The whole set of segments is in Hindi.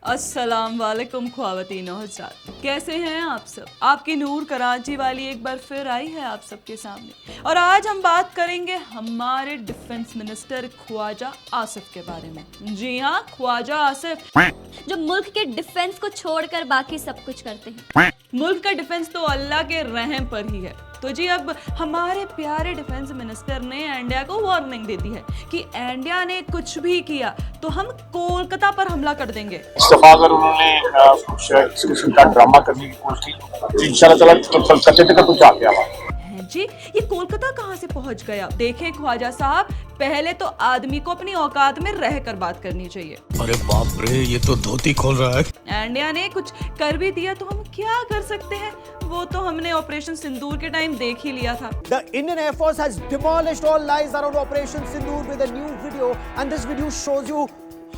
अस्सलाम वालेकुम ख्वातीनो हज़रात, कैसे हैं आप सब। आपकी नूर कराची वाली एक बार फिर आई है आप सबके सामने और आज हम बात करेंगे हमारे डिफेंस मिनिस्टर ख्वाजा आसिफ के बारे में। जी हाँ, ख्वाजा आसिफ जो मुल्क के डिफेंस को छोड़कर बाकी सब कुछ करते हैं। मुल्क का डिफेंस तो अल्लाह के रहम पर ही है। तो जी अब हमारे प्यारे डिफेंस मिनिस्टर ने इंडिया को वार्निंग दे दी है कि इंडिया ने कुछ भी किया तो हम कोलकाता पर हमला कर देंगे। इस दफा अगर उन्होंने कुछ इस किस्म का ड्रामा करने की कोशिश की तो इंशाल्लाह तो कलकत्ते तक कुछ आ गया हैं जी, ये कोलकाता कहाँ से पहुंच गया। देखें ख्वाजा साहब, पहले तो आदमी को अपनी औकात में रहकर बात करनी चाहिए। अरे बाप रे, ये तो धोती खोल रहा है। इंडिया ने कुछ कर भी दिया तो हम क्या कर सकते हैं, वो तो हमने ऑपरेशन सिंदूर के टाइम देख ही लिया था। The Indian Air Force has demolished all lies around Operation Sindoor with a new video, and this video shows you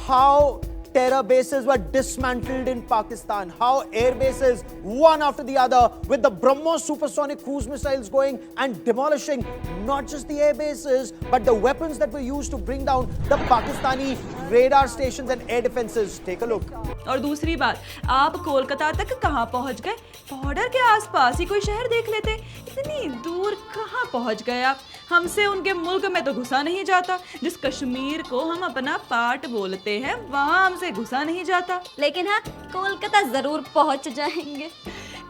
how terror bases were dismantled in Pakistan, how air bases one after the other with the BrahMos supersonic cruise missiles going and demolishing not just the air bases but the weapons that were used to bring down the Pakistani radar stations and air defenses. Take a look. और दूसरी बात, आप कोलकाता तक कहाँ पहुँच गए? बॉर्डर के आसपास ही कोई शहर देख लेते। इतनी दूर कहाँ पहुँच गए आप? हमसे उनके मुल्क में तो घुसा नहीं जाता। जिस कश्मीर को हम अपना पार्ट बोलते हैं वहाँ हमसे घुसा नहीं जाता। लेकिन हाँ, कोलकाता जरूर पहुंच जाएंगे।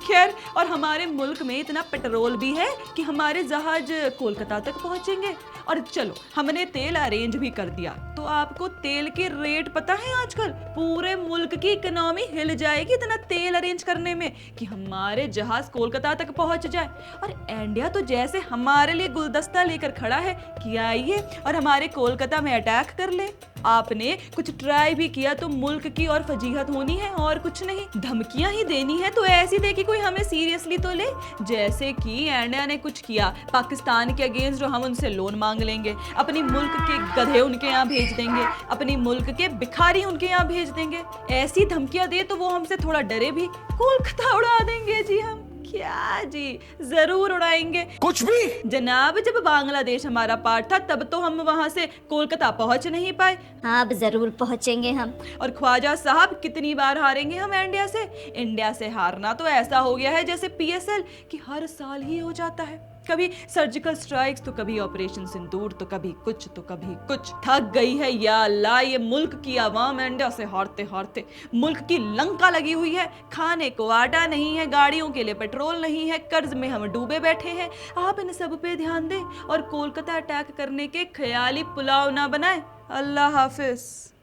खैर, और हमारे मुल्क में इतना पेट्रोल भी है कि हमारे जहाज कोलकाता तक पहुंचेंगे। और चलो, हमने तेल अरेंज भी कर दिया तो आपको तेल के रेट पता है आजकल पूरे मुल्क की इकोनॉमी हिल जाएगी इतना तेल अरेंज करने में कि हमारे जहाज कोलकाता तक पहुंच जाए। और इंडिया तो जैसे हमारे लिए गुलदस्ता लेकर खड़ा है कि आइए और हमारे कोलकाता में अटैक कर ले। आपने कुछ ट्राई भी किया तो मुल्क की और फजीहत होनी है और कुछ नहीं। धमकियां ही देनी है तो ऐसी दे कि कोई हमें सीरियसली तो ले। जैसे कि इंडिया ने कुछ किया पाकिस्तान के अगेंस्ट, जो हम उनसे लोन मांग लेंगे, अपनी मुल्क के गधे उनके यहाँ भेज देंगे, अपनी मुल्क के भिखारी उनके यहाँ भेज देंगे। ऐसी धमकियां दे तो वो हमसे थोड़ा डरे भी, कोलकाता उड़ा देंगे जी हम। क्या जी, जरूर उड़ाएंगे। कुछ भी जनाब, जब बांग्लादेश हमारा पार्ट था तब तो हम वहां से कोलकाता पहुंच नहीं पाए। हाँ, अब जरूर पहुंचेंगे हम। और ख्वाजा साहब, कितनी बार हारेंगे हम इंडिया से। इंडिया से हारना तो ऐसा हो गया है जैसे PSL कि हर साल ही हो जाता है। कभी सर्जिकल स्ट्राइक्स तो कभी ऑपरेशन सिंदूर तो कभी कुछ तो कभी कुछ। थक गई है या अल्लाह ये मुल्क की आवाम इंडिया से हारते हारते। मुल्क की लंका लगी हुई है, खाने को आटा नहीं है, गाड़ियों के लिए पेट्रोल नहीं है, कर्ज में हम डूबे बैठे हैं। आप इन सब पे ध्यान दें और कोलकाता अटैक करने के ख्याली पुलाव ना बनाएं। अल्लाह हाफिज।